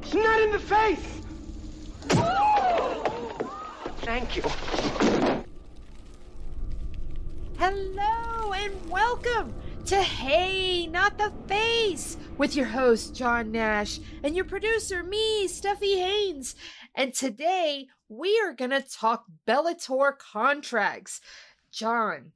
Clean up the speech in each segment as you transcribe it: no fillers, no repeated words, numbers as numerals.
It's not in the face! Thank you. Hello and welcome to Hey, Not the Face with your host, John Nash, and your producer, me, Steffi Haynes. And today we are going to talk Bellator contracts. John,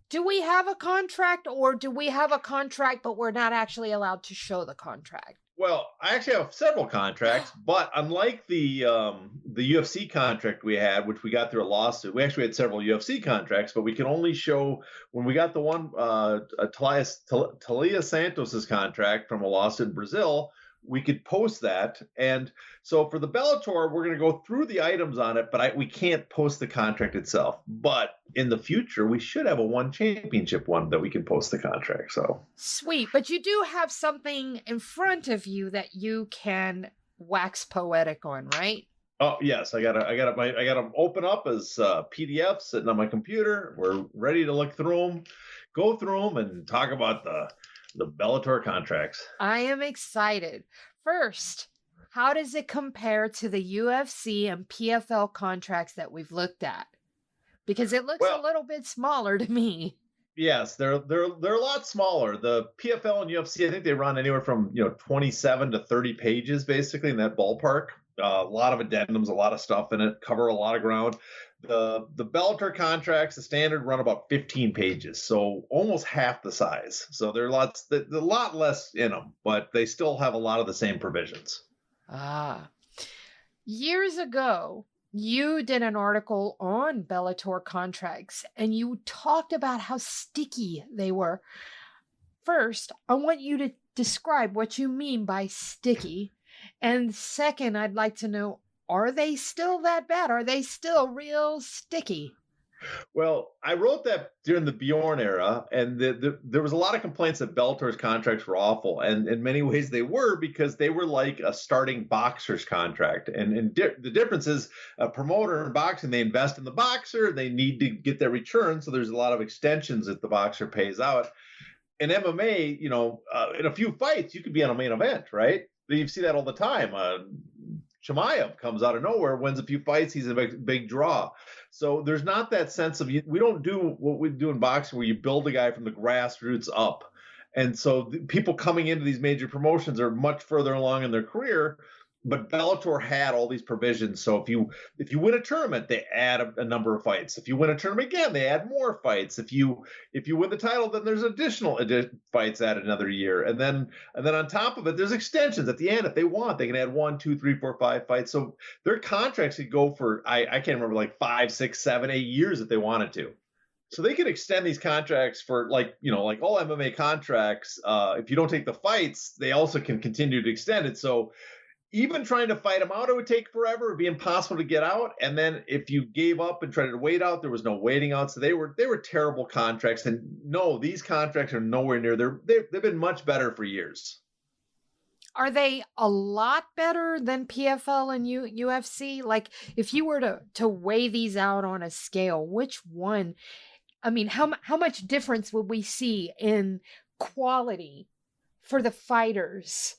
do we have a contract, or do we have a contract but we're not actually allowed to show the contract? Well, I actually have several contracts, but unlike the UFC contract we had, which we got through a lawsuit, we actually had several UFC contracts, but we can only show when we got the one Talia Santos's contract from a lawsuit in Brazil. We could post that. And so for the Bellator, we're going to go through the items on it, but we can't post the contract itself. But in the future, we should have a one championship one that we can post the contract. So sweet. But you do have something in front of you that you can wax poetic on, right? Oh yes, I got them open up as PDFs sitting on my computer. We're ready to look through them, go through them, and talk about the Bellator contracts. I am excited. First, how does it compare to the UFC and PFL contracts that we've looked at? Because it looks a little bit smaller to me. Yes, they're a lot smaller. The PFL and UFC, I think they run anywhere from 27 to 30 pages, basically in that ballpark. A lot of addendums, a lot of stuff in it, cover a lot of ground. The Bellator contracts, the standard, run about 15 pages, so almost half the size. So there are a lot less in them, but they still have a lot of the same provisions. Years ago, you did an article on Bellator contracts, and you talked about how sticky they were. First, I want you to describe what you mean by sticky. And second, I'd like to know, are they still that bad? Are they still real sticky? Well, I wrote that during the Bjorn era, and there was a lot of complaints that Bellator's contracts were awful. And in many ways they were, because they were like a starting boxer's contract. And the difference is a promoter in boxing, they invest in the boxer, they need to get their return. So there's a lot of extensions that the boxer pays out. In MMA, in a few fights, you could be on a main event, right? You see that all the time. Chimaev comes out of nowhere, wins a few fights, he's a big draw. So there's not that sense of, we don't do what we do in boxing where you build a guy from the grassroots up. And so people coming into these major promotions are much further along in their career, but Bellator had all these provisions. So if you win a tournament, they add a number of fights. If you win a tournament again, they add more fights. If you win the title, then there's additional fights added another year. And then on top of it, there's extensions at the end. If they want, they can add 1, 2, 3, 4, 5 fights. So their contracts could go for, I can't remember, like 5, 6, 7, 8 years if they wanted to. So they can extend these contracts for like all MMA contracts. If you don't take the fights, they also can continue to extend it. So even trying to fight them out, it would take forever. It would be impossible to get out. And then if you gave up and tried to wait out, there was no waiting out. So they were terrible contracts. And no, these contracts are nowhere near. They've been much better for years. Are they a lot better than PFL and UFC? Like, if you were to weigh these out on a scale, which one? I mean, how much difference would we see in quality for the fighters?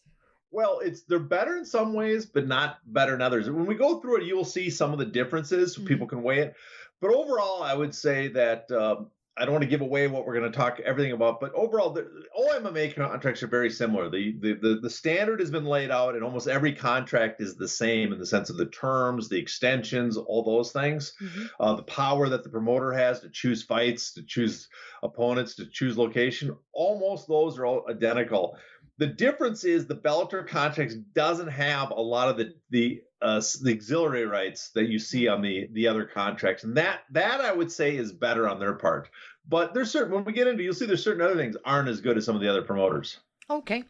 Well, they're better in some ways, but not better in others. When we go through it, you will see some of the differences. Mm-hmm. People can weigh it. But overall, I would say that I don't want to give away what we're going to talk everything about. But overall, all MMA contracts are very similar. The standard has been laid out, and almost every contract is the same in the sense of the terms, the extensions, all those things. Mm-hmm. The power that the promoter has to choose fights, to choose opponents, to choose location. Almost those are all identical. The difference is the Bellator contracts doesn't have a lot of the auxiliary rights that you see on the other contracts, and that I would say is better on their part. But there's when we get into, you'll see there's certain other things aren't as good as some of the other promoters. Okay,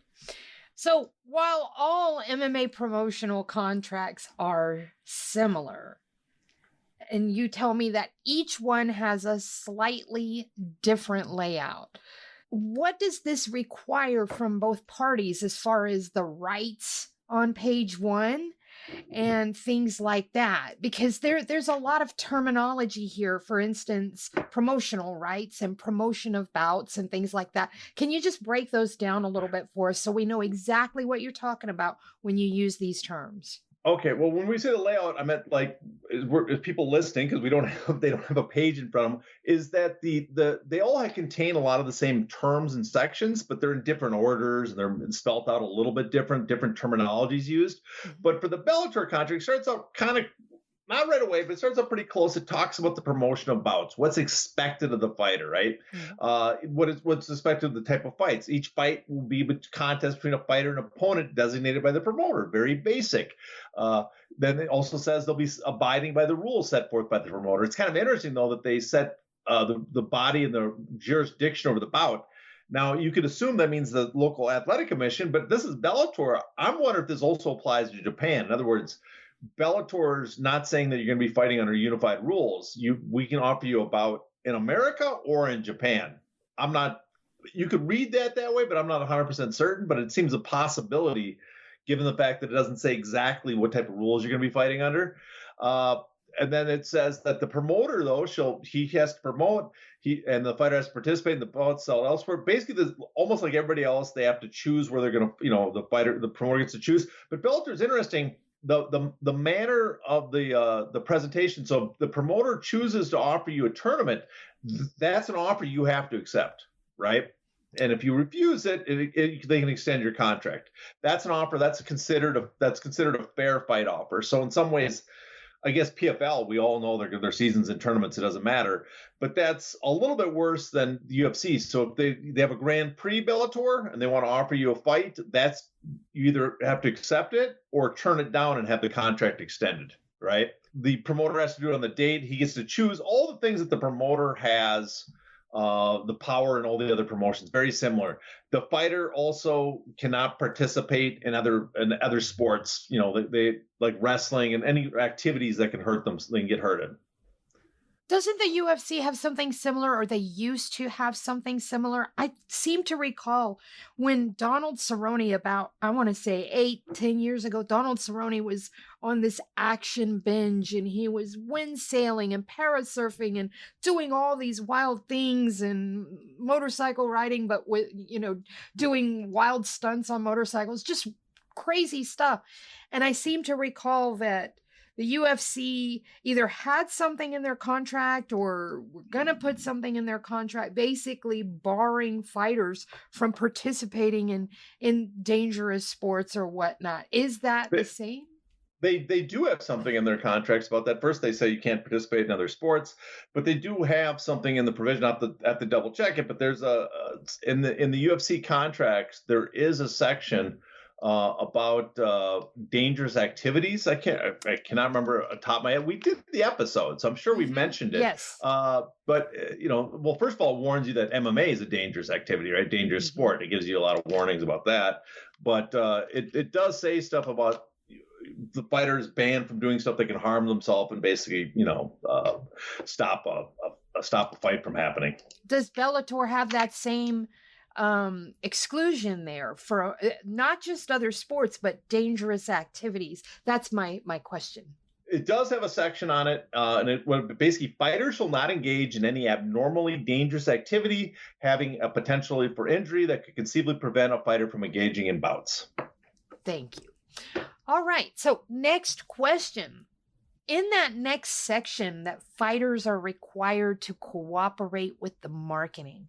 so while all MMA promotional contracts are similar, and you tell me that each one has a slightly different layout, what does this require from both parties as far as the rights on page 1 and things like that, because there's a lot of terminology here. For instance, promotional rights and promotion of bouts and things like that. Can you just break those down a little bit for us so we know exactly what you're talking about when you use these terms? Okay, well, when we say the layout, I meant like is people listening, because they don't have a page in front of them. Is that they all contain a lot of the same terms and sections, but they're in different orders and they're spelled out a little bit different terminologies used. But for the Bellator contract, it starts out kind of not right away, but it starts out pretty close. It talks about the promotion of bouts, what's expected of the fighter, right? What's expected of the type of fights. Each fight will be a contest between a fighter and opponent designated by the promoter. Very basic. Then it also says they'll be abiding by the rules set forth by the promoter. It's kind of interesting, though, that they set the body and the jurisdiction over the bout. Now, you could assume that means the local athletic commission, but this is Bellator. I'm wondering if this also applies to Japan. In other words, Bellator's not saying that you're going to be fighting under unified rules. We can offer you a bout in America or in Japan. You could read that way, but I'm not 100% certain, but it seems a possibility given the fact that it doesn't say exactly what type of rules you're going to be fighting under. And then it says that the promoter, though, he has to promote, and the fighter has to participate in the bout sold elsewhere. Basically, almost like everybody else, they have to choose where they're going to, the promoter gets to choose. But Bellator is interesting. The manner of the presentation. So the promoter chooses to offer you a tournament. That's an offer you have to accept, right? And if you refuse it, they can extend your contract. That's an offer that's considered a fair fight offer. So in some ways, I guess PFL, we all know their seasons and tournaments, it doesn't matter. But that's a little bit worse than the UFC. So if they have a Grand Prix Bellator and they want to offer you a fight, you either have to accept it or turn it down and have the contract extended, right? The promoter has to do it on the date. He gets to choose all the things that the promoter has the power and all the other promotions. Very similar. The fighter also cannot participate in other sports. They like wrestling and any activities that can hurt them. So they can get hurted. Doesn't the UFC have something similar, or they used to have something similar? I seem to recall when Donald Cerrone, about, I want to say 8-10 years ago, Donald Cerrone was on this action binge and he was wind sailing and parasurfing and doing all these wild things and motorcycle riding, but with, doing wild stunts on motorcycles, just crazy stuff. And I seem to recall that the UFC either had something in their contract or were going to put something in their contract, basically barring fighters from participating in dangerous sports or whatnot. Is that the same? They do have something in their contracts about that. First, they say you can't participate in other sports, but they do have something in the provision. I have to double check it, but there's in the UFC contracts, there is a section about dangerous activities. I cannot remember on top of my head. We did the episode, so I'm sure we mentioned it. Yes. But well, first of all, it warns you that MMA is a dangerous activity, right? Dangerous sport. It gives you a lot of warnings about that. But it does say stuff about the fighters banned from doing stuff that can harm themselves and basically, stop a fight from happening. Does Bellator have that same exclusion there for not just other sports but dangerous activities? That's my question. It does have a section on it, and basically fighters shall not engage in any abnormally dangerous activity having a potential for injury that could conceivably prevent a fighter from engaging in bouts. Thank you. All right, so next question. In that next section, that fighters are required to cooperate with the marketing.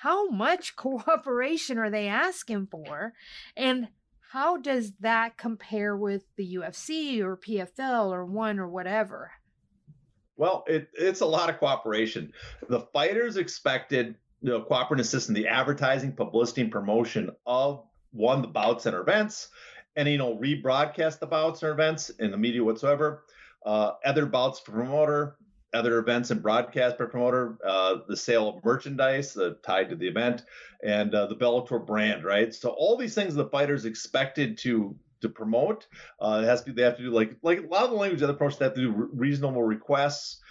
How much cooperation are they asking for? And how does that compare with the UFC or PFL or ONE or whatever? Well, it's a lot of cooperation. The fighters expected cooperate and assist in the advertising, publicity, and promotion of the bouts and events, and rebroadcast the bouts or events in the media whatsoever. Other bouts for promoter, other events and broadcast by promoter, the sale of merchandise tied to the event, and the Bellator brand, right? So all these things the fighters expected to promote, they have to do like a lot of the language of the promotion, they have to do reasonable requests,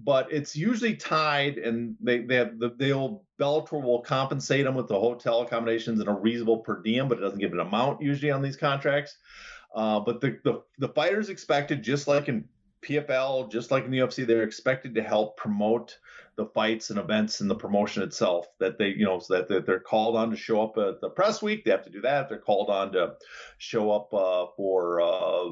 but it's usually tied, and they have the old Bellator will compensate them with the hotel accommodations and a reasonable per diem, but it doesn't give an amount usually on these contracts. But the fighters expected, just like in PFL, just like in the UFC, they're expected to help promote the fights and events and the promotion itself. That they, so that they're called on to show up at the press week. They have to do that. They're called on to show up for a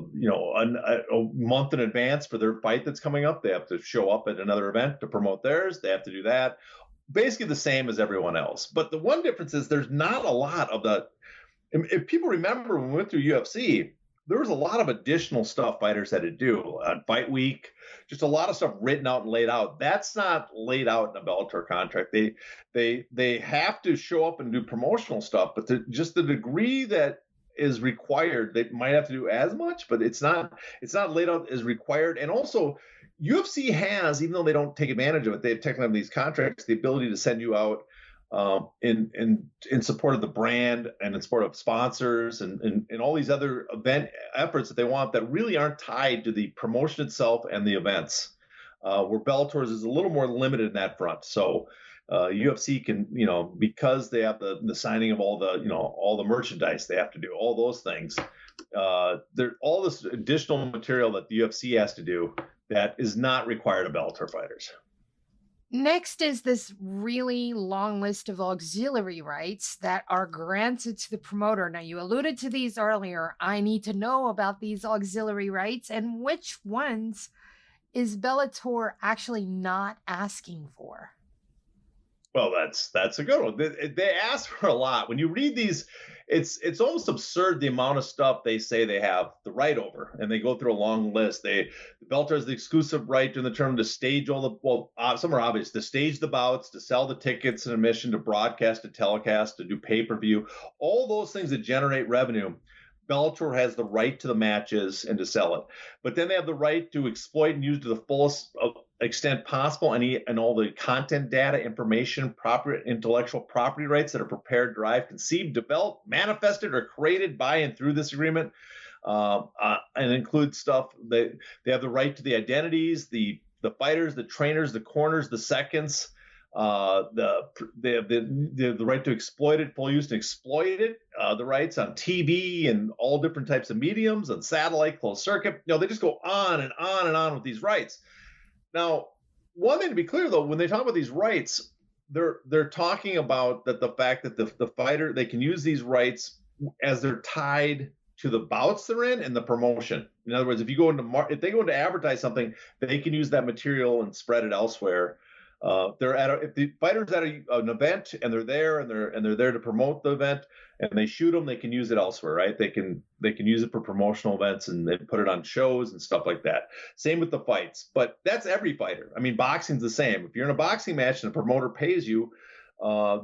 month in advance for their fight that's coming up. They have to show up at another event to promote theirs. They have to do that. Basically the same as everyone else. But the one difference is there's not a lot of the. If people remember when we went through UFC, there was a lot of additional stuff fighters had to do on fight week, just a lot of stuff written out and laid out. That's not laid out in a Bellator contract. They have to show up and do promotional stuff, but just the degree that is required, they might have to do as much, but it's not laid out as required. And also UFC has, even though they don't take advantage of it, they have technically have these contracts, the ability to send you out in support of the brand and in support of sponsors and all these other event efforts that they want that really aren't tied to the promotion itself and the events, where Bellator's is a little more limited in that front. So UFC can, because they have the signing of all the merchandise, they have to do all those things. There's all this additional material that the UFC has to do that is not required of Bellator fighters. Next is this really long list of auxiliary rights that are granted to the promoter. Now, you alluded to these earlier. I need to know about these auxiliary rights and which ones is Bellator actually not asking for? Well, that's a good one. They ask for a lot. When you read these, it's almost absurd the amount of stuff they say they have the right over, and they go through a long list. Bellator has the exclusive right in the term to stage some are obvious, to stage the bouts, to sell the tickets and admission, to broadcast, to telecast, to do pay-per-view, all those things that generate revenue. Bellator has the right to the matches and to sell it. But then they have the right to exploit and use to the fullest extent possible and all the content, data, information, intellectual property rights that are prepared, derived, conceived, developed, manifested, or created by and through this agreement, and include stuff. They have the right to the identities, the fighters, the trainers, the corners, the seconds. They have the right to exploit it, full use and exploit it. The rights on TV and all different types of mediums, on satellite, closed circuit. They just go on and on and on with these rights. Now, one thing to be clear, though, when they talk about these rights, they're talking about that the fact that the fighter, they can use these rights as they're tied to the bouts they're in and the promotion. In other words, if they go into advertise something, they can use that material and spread it elsewhere. If the fighter's at an event and they're there and they're there to promote the event and they shoot them, they can use it elsewhere, right? They can use it for promotional events and put it on shows and stuff like that. Same with the fights, but that's every fighter. I mean, boxing's the same. If you're in a boxing match and a promoter pays you,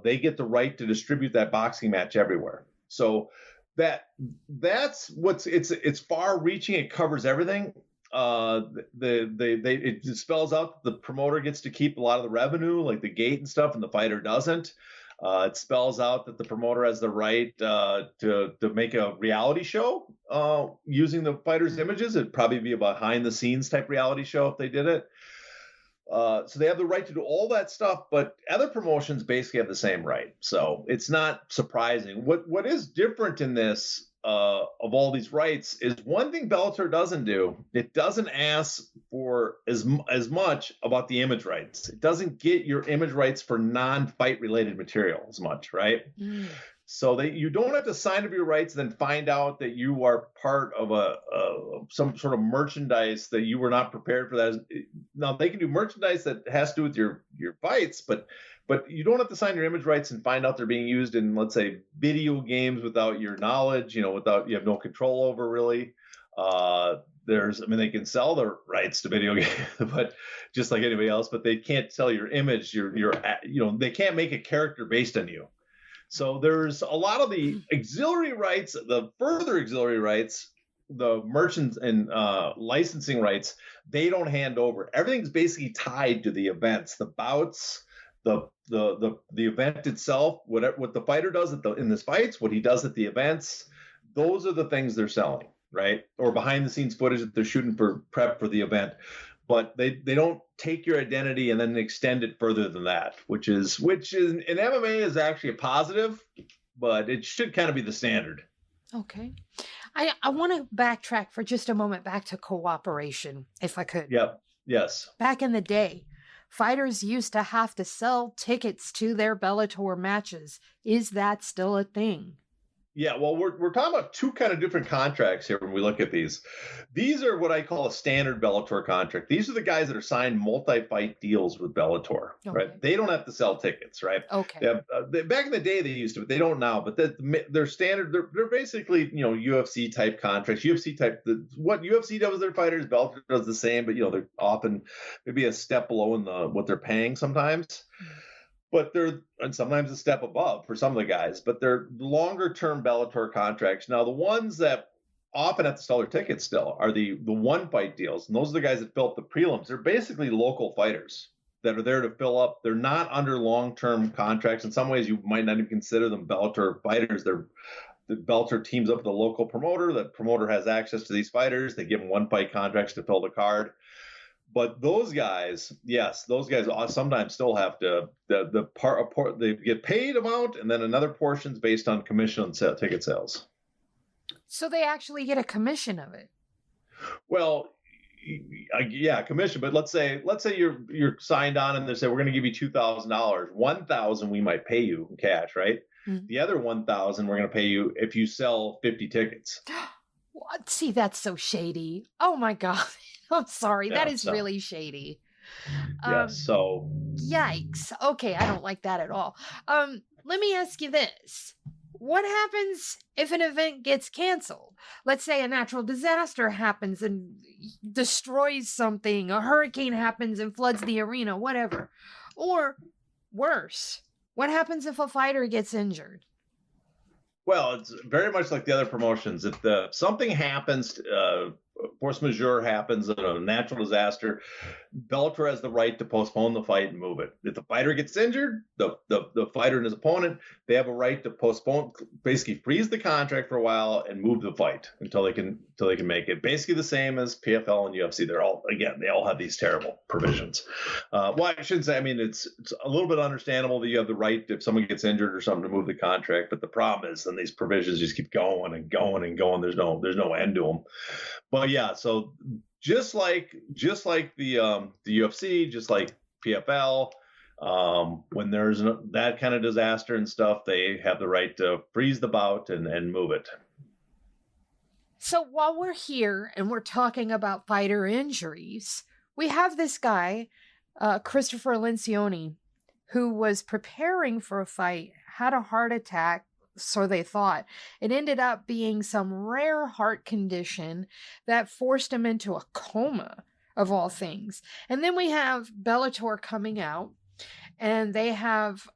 they get the right to distribute that boxing match everywhere. So that's it's far reaching. It covers everything. It spells out that the promoter gets to keep a lot of the revenue, like the gate and stuff, and the fighter doesn't. It spells out that the promoter has the right to make a reality show using the fighter's images. It'd probably be a behind the scenes type reality show if they did it. So they have the right to do all that stuff, but other promotions basically have the same right. So it's not surprising. What is different in this of all these rights is one thing Bellator doesn't do. It doesn't ask for as much about the image rights. It doesn't get your image rights for non-fight related material as much, right? Mm. So you don't have to sign up your rights and then find out that you are part of some sort of merchandise that you were not prepared for. That now they can do merchandise that has to do with your fights, but you don't have to sign your image rights and find out they're being used in, let's say, video games without your knowledge, without you have no control over really. They can sell their rights to video games, but just like anybody else, but they can't sell your image. They can't make a character based on you. So there's a lot of the auxiliary rights, the further auxiliary rights, the merchants and licensing rights, they don't hand over. Everything's basically tied to the events, the bouts, the event itself, what the fighter does in this fights, what he does at the events. Those are the things they're selling, right? Or behind the scenes footage that they're shooting for prep for the event. But they don't take your identity and then extend it further than that, which is in MMA is actually a positive, but it should kind of be the standard. Okay. I want to backtrack for just a moment back to cooperation, if I could. Yep. Yes. Back in the day, fighters used to have to sell tickets to their Bellator matches. Is that still a thing? Yeah, well, we're talking about two kind of different contracts here when we look at these. These are what I call a standard Bellator contract. These are the guys that are signed multi-fight deals with Bellator, right? They don't have to sell tickets, right? Okay. Back in the day, they used to, but they don't now. But they're standard. They're basically UFC type contracts. UFC type. What UFC does with their fighters, Bellator does the same, but they're often maybe a step below in what they're paying sometimes. But and sometimes a step above for some of the guys, but they're longer term Bellator contracts. Now, the ones that often have to sell their tickets still are the one fight deals. And those are the guys that fill up the prelims. They're basically local fighters that are there to fill up. They're not under long term contracts. In some ways, you might not even consider them Bellator fighters. The Bellator teams up with the local promoter. The promoter has access to these fighters. They give them one fight contracts to fill the card. But those guys, yes, those guys sometimes still have to they get paid amount, and then another portion's based on commission on ticket sales. So they actually get a commission of it. Well, yeah, commission. But let's say you're signed on, and they say we're going to give you $2,000. $1,000 we might pay you in cash, right? Mm-hmm. The other $1,000 we're going to pay you if you sell 50 tickets. What? See, that's so shady. Oh my God. I'm sorry. Yeah, that is really shady. So. Yikes. Okay, I don't like that at all. Let me ask you this. What happens if an event gets canceled? Let's say a natural disaster happens and destroys something. A hurricane happens and floods the arena, whatever. Or worse, what happens if a fighter gets injured? Well, it's very much like the other promotions. If something happens, force majeure happens, a natural disaster, Bellator has the right to postpone the fight and move it. If the fighter gets injured, the fighter and his opponent, they have a right to postpone, basically freeze the contract for a while and move the fight until they can make it. Basically the same as PFL and UFC. They all have these terrible provisions. Well, I shouldn't say. I mean, it's a little bit understandable that you have the right if someone gets injured or something to move the contract, but the problem is then these provisions just keep going and going and going. There's no end to them. But yeah, so just like the UFC, just like PFL, when there's that kind of disaster and stuff, they have the right to freeze the bout and move it. So while we're here and we're talking about fighter injuries, we have this guy, Christopher Lencioni, who was preparing for a fight, had a heart attack. So they thought. It ended up being some rare heart condition that forced him into a coma, of all things. And then we have Bellator coming out, and they have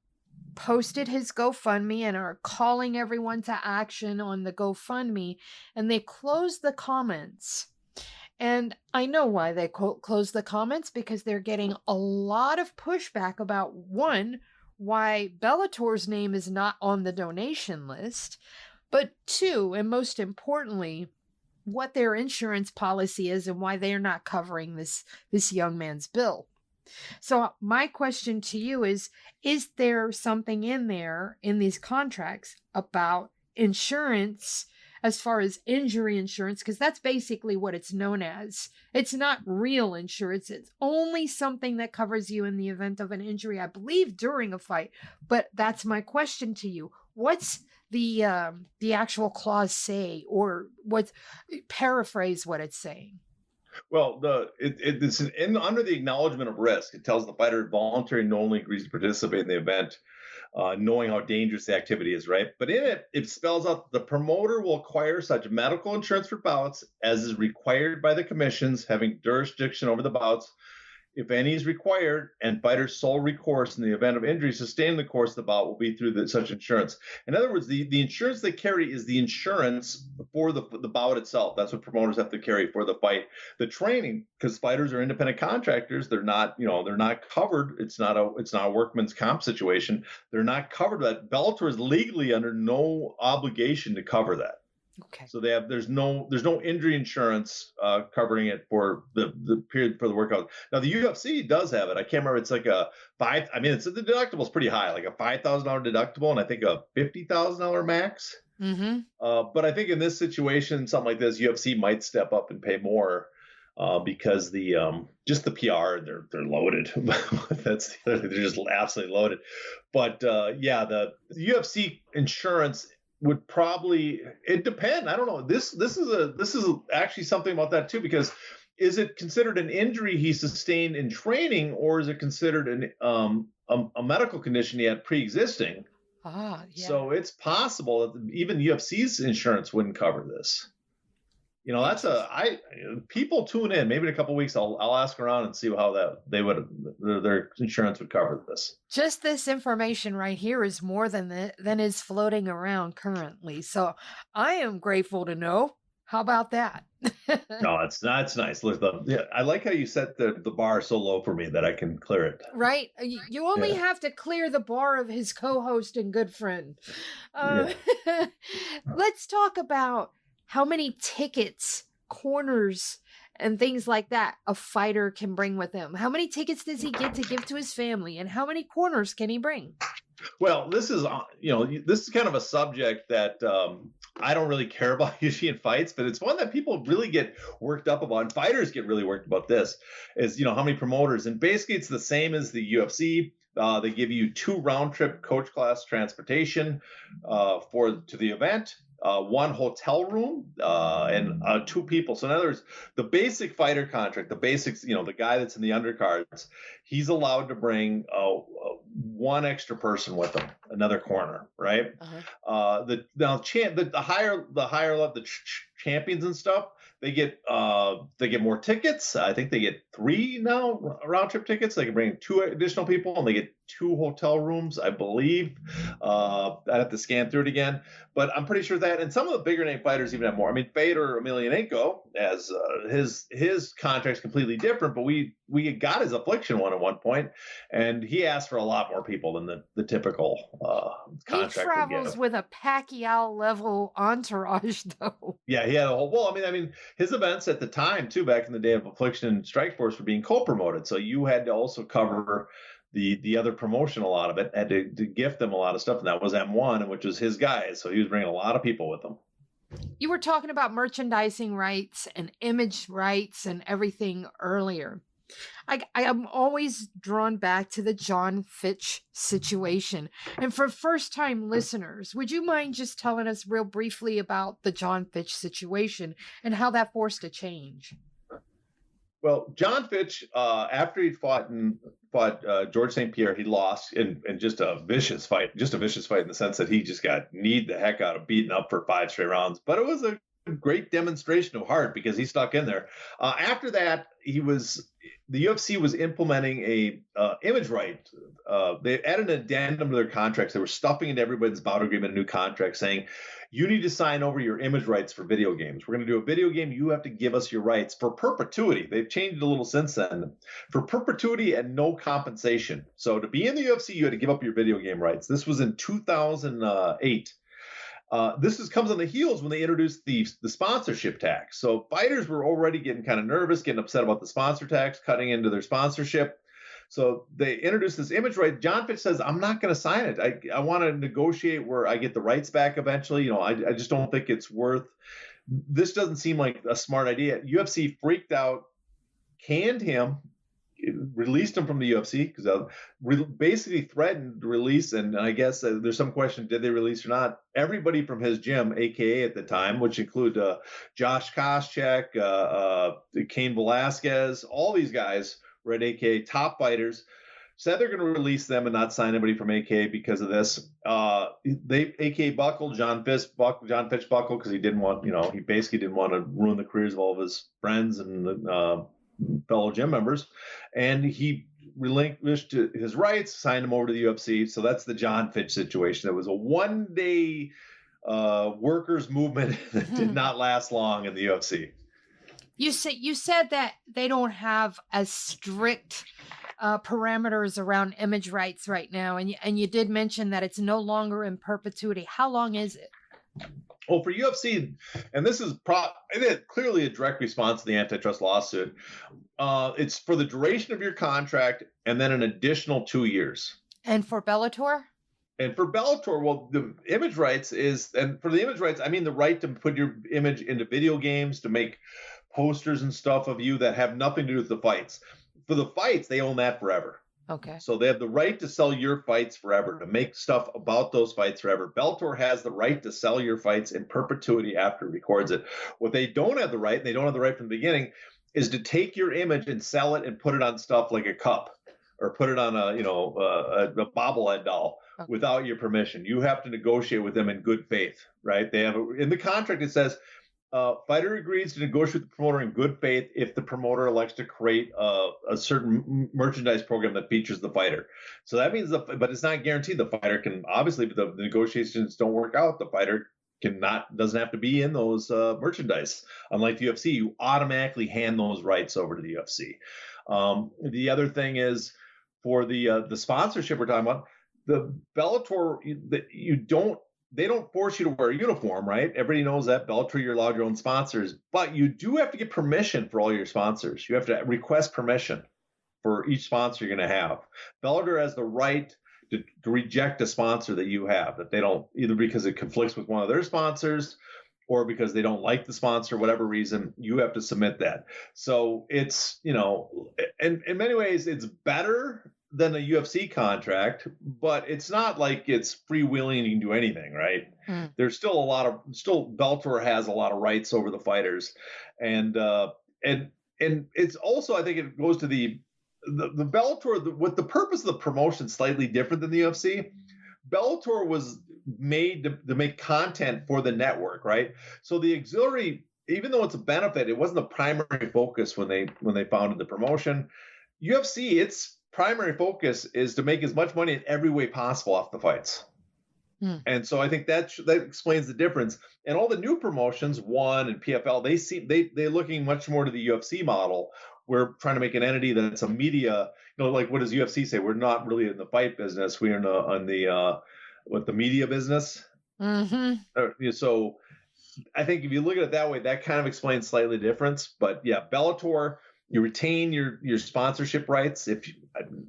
posted his GoFundMe and are calling everyone to action on the GoFundMe, and they closed the comments. And I know why they closed the comments, because they're getting a lot of pushback about, one, why Bellator's name is not on the donation list, but two, and most importantly, what their insurance policy is and why they are not covering this young man's bill. So my question to you is there something in there in these contracts about insurance as far as injury insurance? Because that's basically what it's known as. It's not real insurance. It's only something that covers you in the event of an injury, I believe, during a fight. But that's my question to you. What's the actual clause say, or paraphrase what it's saying? Well, it's under the acknowledgement of risk. It tells the fighter voluntarily and knowingly agrees to participate in the event, knowing how dangerous the activity is, right? But in it, it spells out the promoter will acquire such medical insurance for bouts as is required by the commissions having jurisdiction over the bouts, if any is required, and fighter's sole recourse in the event of injury sustained in the course of the bout will be through such insurance. In other words, the insurance they carry is the insurance for the bout itself. That's what promoters have to carry for the fight. The training, because fighters are independent contractors, they're not covered. It's not a workman's comp situation. They're not covered. That Bellator is legally under no obligation to cover that. Okay. So there's no injury insurance covering it for the period for the workout. Now the UFC does have it. I can't remember. It's like the deductible is pretty high, like a $5,000 deductible, and I think a $50,000 max. Mm-hmm. But I think in this situation, something like this, UFC might step up and pay more because just the PR, they're loaded. They're just absolutely loaded. But the UFC insurance would probably, it depend. I don't know. This is actually something about that too, because is it considered an injury he sustained in training, or is it considered a medical condition he had pre-existing? Yeah. So it's possible that even UFC's insurance wouldn't cover this. That's people tune in. Maybe in a couple of weeks, I'll ask around and see how their insurance would cover this. Just this information right here is more than is floating around currently. So I am grateful to know. How about that? No, it's nice. Look, I like how you set the bar so low for me that I can clear it. Right? You only have to clear the bar of his co-host and good friend. Let's talk about how many tickets, corners, and things like that a fighter can bring with him. How many tickets does he get to give to his family, and how many corners can he bring? Well, this is kind of a subject that I don't really care about usually in fights, but it's one that people really get worked up about, and fighters get really worked about. This is, how many promoters, and basically it's the same as the UFC. They give you 2 round-trip coach class transportation to the event, 1 hotel room, and 2 people. So in other words, the basic fighter contract, the basics, the guy that's in the undercards, he's allowed to bring 1 extra person with him, another corner, right? Uh-huh. The higher level, the champions and stuff, they get more tickets. I think they get 3 now round trip tickets. They can bring 2 additional people, and they get 2 hotel rooms, I believe. I'd have to scan through it again, but I'm pretty sure that. And some of the bigger name fighters even have more. I mean, Fedor Emelianenko, as his contract's completely different, but we got his affliction one at one point, and he asked for a lot more people than the typical contract. He travels with a Pacquiao level entourage, though. Yeah, he had a whole. Well, I mean, his events at the time too, back in the day of Affliction and Strikeforce, were being co-promoted, so you had to also cover the other promotion. A lot of it had to gift them a lot of stuff, and that was M1, which was his guys. So he was bringing a lot of people with him. You were talking about merchandising rights and image rights and everything earlier. I am always drawn back to the John Fitch situation. And for first-time listeners, would you mind just telling us real briefly about the John Fitch situation and how that forced a change? Well, John Fitch, after he fought George St. Pierre, he lost in just a vicious fight in the sense that he just got kneed the heck out of, beaten up for 5 straight rounds. But it was a great demonstration of heart because he stuck in there. After that, the UFC was implementing a image right. They added an addendum to their contracts. They were stuffing into everybody's bout agreement a new contract saying, you need to sign over your image rights for video games. We're going to do a video game. You have to give us your rights for perpetuity. They've changed it a little since then. For perpetuity and no compensation. So to be in the UFC, you had to give up your video game rights. This was in 2008. This comes on the heels when they introduced the sponsorship tax. So fighters were already getting kind of nervous, getting upset about the sponsor tax, cutting into their sponsorship. So they introduced this image right. John Fitch says, I'm not going to sign it. I want to negotiate where I get the rights back eventually. I just don't think it's worth. This doesn't seem like a smart idea. UFC freaked out, canned him, released him from the UFC because basically threatened to release. And I guess there's some question, did they release or not? Everybody from his gym, AKA at the time, which include Josh Koscheck, Cain Velasquez, all these guys were at AKA, top fighters, said they're going to release them and not sign anybody from AKA because of this. AKA buckled, John Fitch buckled because he didn't want, he basically didn't want to ruin the careers of all of his friends and fellow gym members, and he relinquished his rights, signed him over to the UFC. So that's the John Fitch situation. It was a one-day workers movement that did not last long in the UFC. You said that they don't have as strict parameters around image rights right now, and you did mention that it's no longer in perpetuity. How long is it? Well, for UFC, and this is clearly a direct response to the antitrust lawsuit. It's for the duration of your contract and then an additional 2 years. And for Bellator? And for Bellator, well, the image rights and for the image rights, I mean the right to put your image into video games, to make posters and stuff of you that have nothing to do with the fights. For the fights, they own that forever. Okay. So they have the right to sell your fights forever, to make stuff about those fights forever. Bellator has the right to sell your fights in perpetuity after it records it. What they don't have the right, and they don't have the right from the beginning, is to take your image and sell it and put it on stuff like a cup or put it on a bobblehead doll without your permission. You have to negotiate with them in good faith, right? They have in the contract, it says, fighter agrees to negotiate with the promoter in good faith if the promoter elects to create a certain merchandise program that features the fighter. So that means, but it's not guaranteed. The fighter can, obviously, if the negotiations don't work out, the fighter doesn't have to be in those merchandise. Unlike the UFC, you automatically hand those rights over to the UFC. The other thing is for the sponsorship we're talking about, the Bellator, they don't force you to wear a uniform, right? Everybody knows that. Bellator, you're allowed your own sponsors, but you do have to get permission for all your sponsors. You have to request permission for each sponsor you're going to have. Bellator has the right to reject a sponsor that you have, that they don't, either because it conflicts with one of their sponsors or because they don't like the sponsor, whatever reason, you have to submit that. So it's, in many ways, it's better than a UFC contract, but it's not like it's freewheeling, you can do anything, right? There's still Bellator has a lot of rights over the fighters. And it's also, I think it goes to the Bellator, with the purpose of the promotion slightly different than the UFC. Bellator was made to make content for the network, right? So the auxiliary, even though it's a benefit, it wasn't the primary focus when they founded the promotion. UFC, its primary focus is to make as much money in every way possible off the fights. And so I think that explains the difference. And all the new promotions, ONE and PFL, they're looking much more to the UFC model. We're trying to make an entity that's a media, like what does UFC say? We're not really in the fight business. We're in the media business. Mm-hmm. So I think if you look at it that way, that kind of explains slightly the difference. But yeah, Bellator, you retain your sponsorship rights.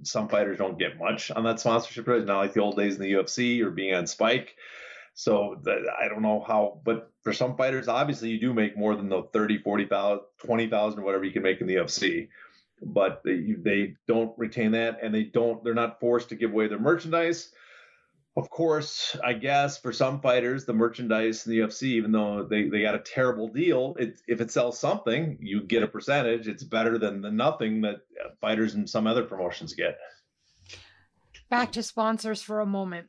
Some fighters don't get much on that sponsorship rights, not like the old days in the UFC or being on Spike. So I don't know how, but for some fighters, obviously you do make more than the 30, 40,000, 20,000 or whatever you can make in the UFC. But they don't retain that, and they're not forced to give away their merchandise. Of course, I guess for some fighters, the merchandise in the UFC, even though they got a terrible deal, if it sells something, you get a percentage. It's better than the nothing that fighters in some other promotions get. Back to sponsors for a moment.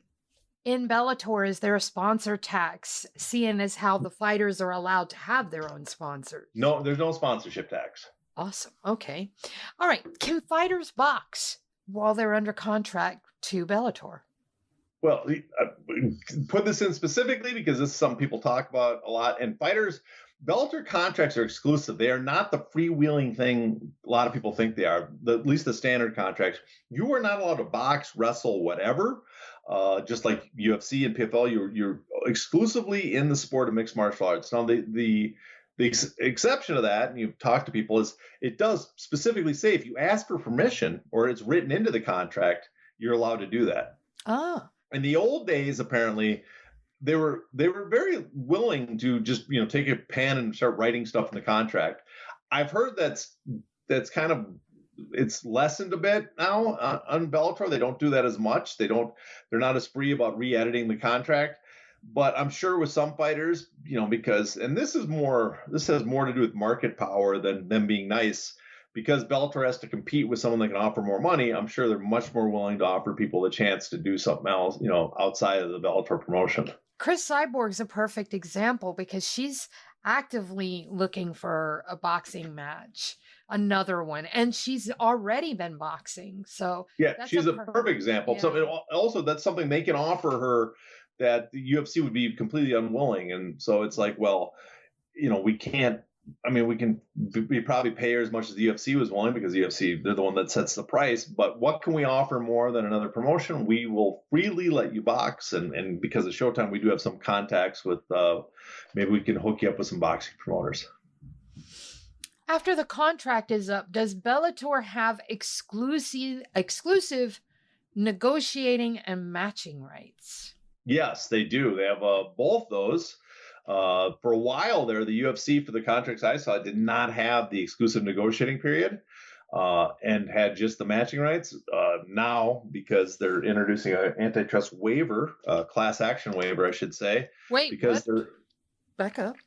In Bellator, is there a sponsor tax, seeing as how the fighters are allowed to have their own sponsors? No, there's no sponsorship tax. Awesome. Okay. All right. Can fighters box while they're under contract to Bellator? Well, put this in specifically because this is something people talk about a lot. And fighters, Bellator contracts are exclusive. They are not the freewheeling thing a lot of people think they are, at least the standard contracts. You are not allowed to box, wrestle, whatever. Just like UFC and PFL, you're exclusively in the sport of mixed martial arts. Now, the exception to that, and you've talked to people, is it does specifically say if you ask for permission or it's written into the contract, you're allowed to do that. Oh. In the old days, apparently, they were very willing to just take a pen and start writing stuff in the contract. I've heard that's kind of, it's lessened a bit now on Bellator. They don't do that as much. They're not as free about re-editing the contract. But I'm sure with some fighters, because, and this has more to do with market power than them being nice. Because Bellator has to compete with someone that can offer more money, I'm sure they're much more willing to offer people the chance to do something else, outside of the Bellator promotion. Chris Cyborg's a perfect example because she's actively looking for a boxing match, another one, and she's already been boxing. So yeah, she's a perfect example. Yeah. So also that's something they can offer her that the UFC would be completely unwilling. And so it's like, well, we can't I mean, we probably pay her as much as the UFC was willing, because the UFC, they're the one that sets the price. But what can we offer more than another promotion? We will freely let you box. And because of Showtime, we do have some contacts with, maybe we can hook you up with some boxing promoters. After the contract is up, does Bellator have exclusive negotiating and matching rights? Yes, they do. They have both those. For a while there, the UFC, for the contracts I saw, did not have the exclusive negotiating period and had just the matching rights. Now, because they're introducing an antitrust waiver, class action waiver, I should say. Wait, because what? Back up.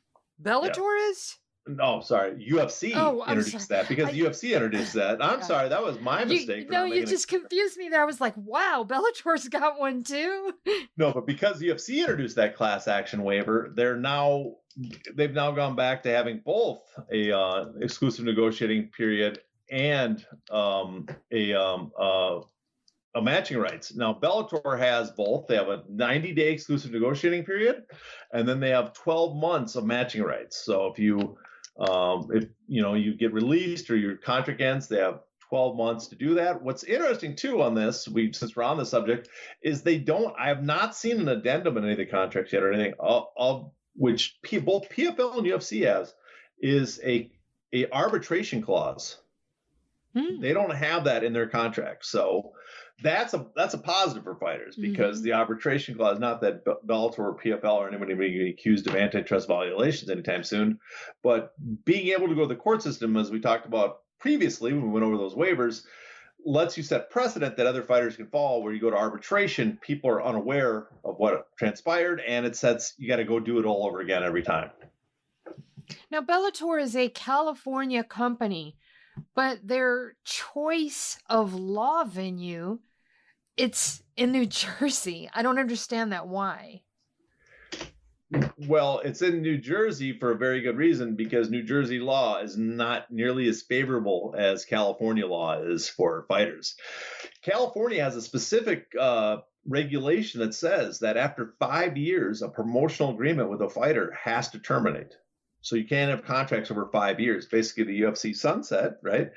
Bellator is? No, sorry. UFC introduced that because UFC introduced that. I'm sorry. That was my mistake. You just confused me there. I was like, wow, Bellator's got one too. No, but because UFC introduced that class action waiver, they've now gone back to having both a exclusive negotiating period and a matching rights. Now, Bellator has both. They have a 90-day exclusive negotiating period, and then they have 12 months of matching rights. So if you get released or your contract ends, they have 12 months to do that. What's interesting too on this, since we're on the subject, is I have not seen an addendum in any of the contracts yet or anything, which both PFL and UFC has, is a arbitration clause. They don't have that in their contract. So that's a positive for fighters, because the arbitration clause, not that Bellator or PFL or anybody being accused of antitrust violations anytime soon, but being able to go to the court system, as we talked about previously when we went over those waivers, lets you set precedent that other fighters can follow. Where you go to arbitration, people are unaware of what transpired, and it sets you got to go do it all over again every time. Now, Bellator is a California company, but their choice of law venue, it's in New Jersey. I don't understand that. Why? Well, it's in New Jersey for a very good reason, because New Jersey law is not nearly as favorable as California law is for fighters. California has a specific regulation that says that after 5 years, a promotional agreement with a fighter has to terminate. So you can't have contracts over 5 years. Basically, the UFC sunset, right?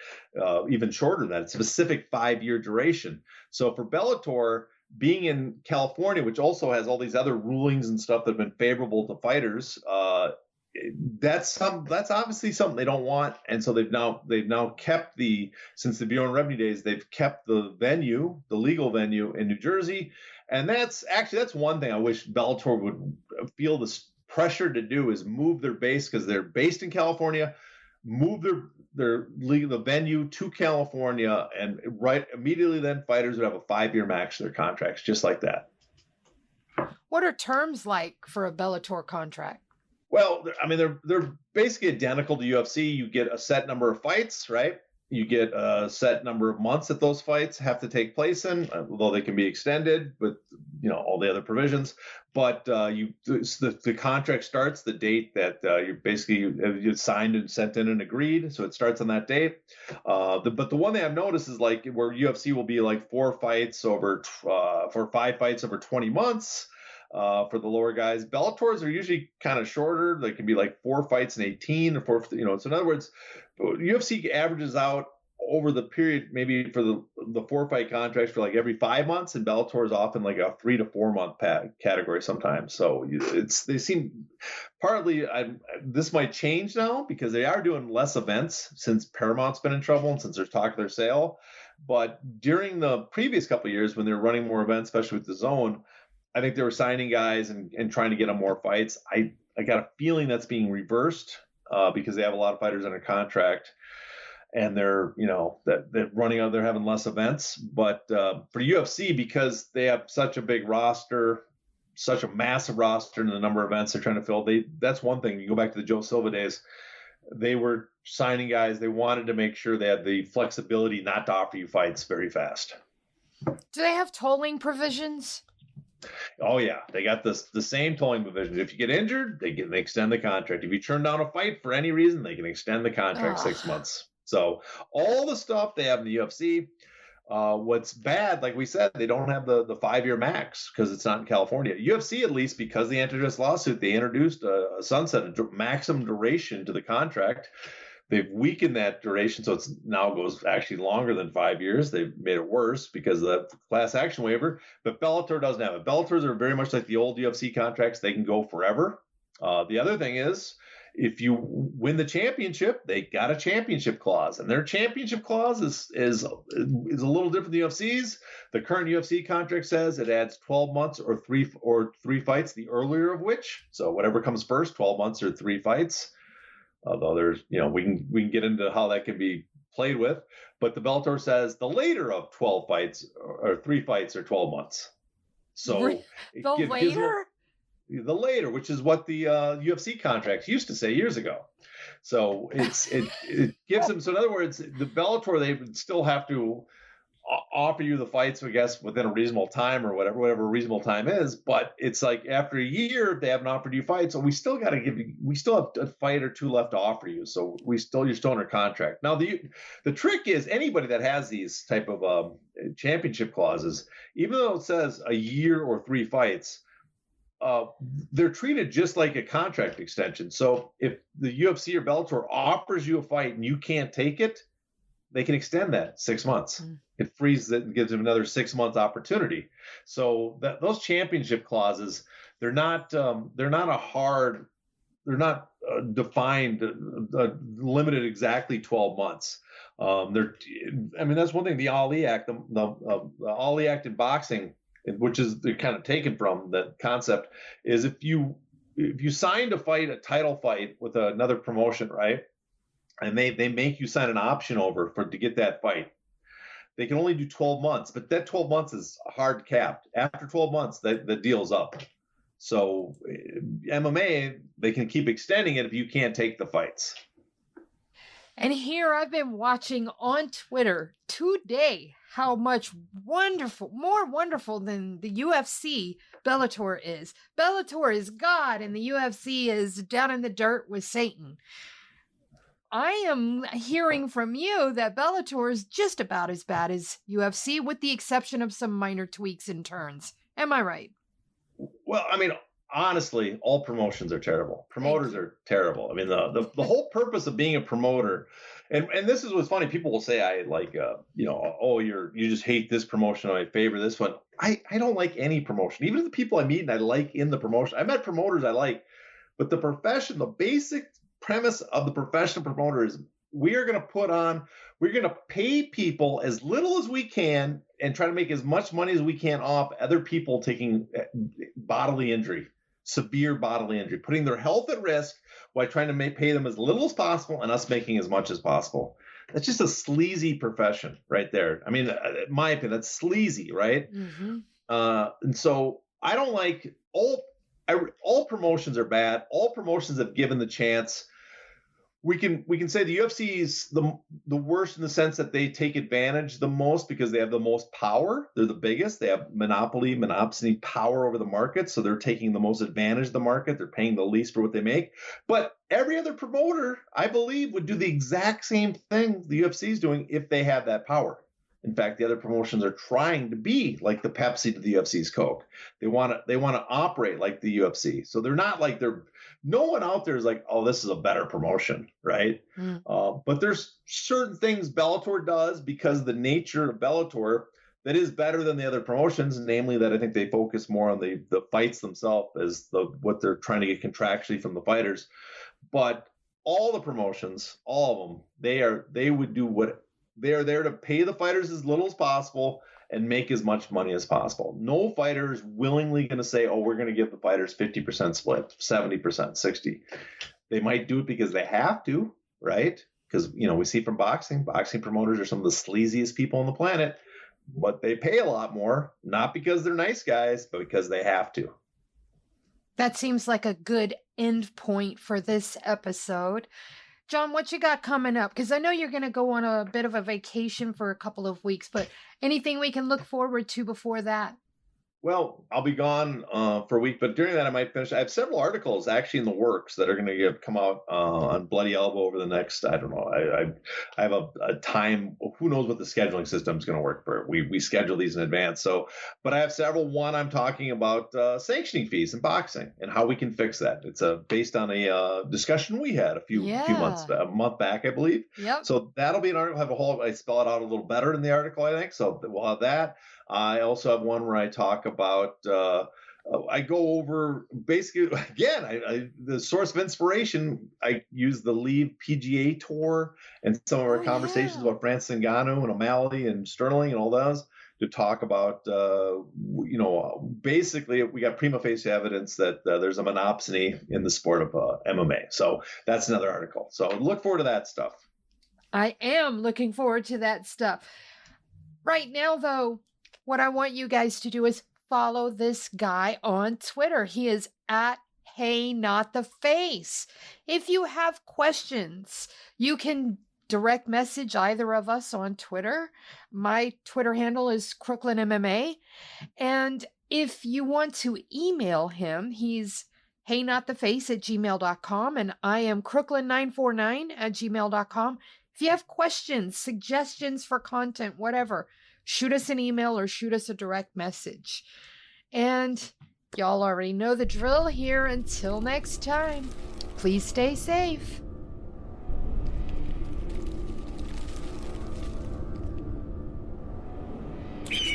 Even shorter than that. It's a specific 5-year duration. So for Bellator, being in California, which also has all these other rulings and stuff that have been favorable to fighters, that's obviously something they don't want. And so they've now kept since the Bureau of Revenue days, they've kept the legal venue in New Jersey. And that's one thing I wish Bellator would feel this pressure to do, is move their base, because they're based in California, move their legal venue to California, and right immediately then fighters would have a 5-year max to their contracts, just like that. What are terms like for a Bellator contract? Well, I mean, they're basically identical to UFC. You get a set number of fights, right? You get a set number of months that those fights have to take place in, although they can be extended with, all the other provisions. But the contract starts the date that you signed and sent in and agreed. So it starts on that date. But the one thing I've noticed is like where UFC will be like 4 fights over for 5 fights over 20 months. For the lower guys, Bellators are usually kind of shorter. They can be like 4 fights in 18 or 4, So in other words, UFC averages out over the period, maybe for the 4-fight contracts for like every 5 months, and Bellator is often like a 3 to 4 month category sometimes. So they seem partly this might change now because they are doing less events since Paramount's been in trouble and since there's talk of their sale. But during the previous couple of years when they were running more events, especially with the Zone, I think they were signing guys and trying to get them more fights. I got a feeling that's being reversed because they have a lot of fighters under contract, and they're they're running out. They're having less events. But for UFC, because they have such a big roster, such a massive roster, and the number of events they're trying to fill, that's one thing. You go back to the Joe Silva days. They were signing guys. They wanted to make sure they had the flexibility not to offer you fights very fast. Do they have tolling provisions? Oh yeah, they got the same tolling provisions. If you get injured, they extend the contract. If you turn down a fight for any reason, they can extend the contract 6 months. So all the stuff they have in the UFC, What's bad, like we said, they don't have the 5-year max because it's not in California. UFC, at least, because of the antitrust lawsuit, they introduced a sunset, a maximum duration to the contract. They've weakened that duration, so it's now goes actually longer than 5 years. They've made it worse because of the class action waiver. But Bellator doesn't have it. Bellators are very much like the old UFC contracts; they can go forever. The other thing is, if you win the championship, they got a championship clause, and their championship clause is a little different than UFC's. The current UFC contract says it adds 12 months or three fights, the earlier of which. So whatever comes first, 12 months or 3 fights. Although there's, we can get into how that can be played with, but the Bellator says the later of 12 fights or 3 fights or 12 months. So the later, which is what the UFC contracts used to say years ago. So it gives them. So in other words, the Bellator, they would still have to offer you the fights, I guess, within a reasonable time or whatever reasonable time is. But it's like after a year, they haven't offered you fights, so we still got to we still have a fight or 2 left to offer you. So you're still under contract. Now the trick is anybody that has these type of championship clauses, even though it says a year or 3 fights, they're treated just like a contract extension. So if the UFC or Bellator offers you a fight and you can't take it, they can extend that 6 months. It frees it and gives them another 6-month opportunity. So those championship clauses, they're not defined, limited exactly 12 months. That's one thing. The Ali Act, the Ali Act in boxing, which is they're kind of taken from the concept, is if you signed a title fight with another promotion, right? And they make you sign an option over to get that fight. They can only do 12 months, but that 12 months is hard capped. After 12 months, the deal's up. So MMA, they can keep extending it if you can't take the fights. And here I've been watching on Twitter today how much more wonderful than the UFC Bellator is. Bellator is God and the UFC is down in the dirt with Satan. I am hearing from you that Bellator is just about as bad as UFC, with the exception of some minor tweaks and turns. Am I right? Well, honestly, all promotions are terrible. Promoters are terrible. The whole purpose of being a promoter, and this is what's funny. People will say I like, you just hate this promotion. I favor this one. I don't like any promotion. Even the people I meet and I like in the promotion. I met promoters I like, but the profession, the basic premise of the professional promoter is we're going to pay people as little as we can and try to make as much money as we can off other people taking bodily injury, severe bodily injury, putting their health at risk while trying to pay them as little as possible and us making as much as possible. That's just a sleazy profession right there. In my opinion, that's sleazy, right? Mm-hmm. And so I don't like all promotions are bad. All promotions have given the chance. We can say the UFC is the worst in the sense that they take advantage the most because they have the most power. They're the biggest. They have monopsony power over the market. So they're taking the most advantage of the market. They're paying the least for what they make. But every other promoter, I believe, would do the exact same thing the UFC is doing if they had that power. In fact, the other promotions are trying to be like the Pepsi to the UFC's Coke. They want to operate like the UFC. So they're not like no one out there is like, oh, this is a better promotion, right? But there's certain things Bellator does because of the nature of Bellator that is better than the other promotions, namely that I think they focus more on the fights themselves as what they're trying to get contractually from the fighters. But all the promotions, all of them, they would do what they are there to pay the fighters as little as possible and make as much money as possible. No fighter is willingly going to say, oh, we're going to give the fighters 50% split, 70%, 60%. They might do it because they have to, right? Because, we see from boxing promoters are some of the sleaziest people on the planet, but they pay a lot more, not because they're nice guys, but because they have to. That seems like a good end point for this episode. John, what you got coming up? Because I know you're going to go on a bit of a vacation for a couple of weeks, but anything we can look forward to before that? Well, I'll be gone for a week, but during that I might finish. I have several articles actually in the works that are going to come out on Bloody Elbow over the next. I don't know. I have a time. Who knows what the scheduling system is going to work for? We schedule these in advance. So, but I have several. One I'm talking about sanctioning fees in boxing and how we can fix that. It's based on a discussion we had a month back, I believe. Yep. So that'll be an article. I spell it out a little better in the article, I think. So we'll have that. I also have one where I talk about, I go over basically, again, the source of inspiration, I use the Leave PGA Tour and some of our conversations about Francis Ngannou and O'Malley and Sterling and all those to talk about, basically we got prima facie evidence that there's a monopsony in the sport of MMA. So that's another article. So look forward to that stuff. I am looking forward to that stuff. Right now, though, what I want you guys to do is follow this guy on Twitter. He is at Hey Not the Face. If you have questions, you can direct message either of us on Twitter. My Twitter handle is Crooklyn MMA. And if you want to email him, he's heynottheface@gmail.com, and I am crooklyn949@gmail.com. If you have questions, suggestions for content, whatever, shoot us an email or shoot us a direct message. And y'all already know the drill here. Until next time, please stay safe.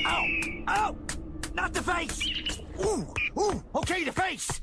Ow! Ow! Not the face! Ooh! Ooh! Okay, the face!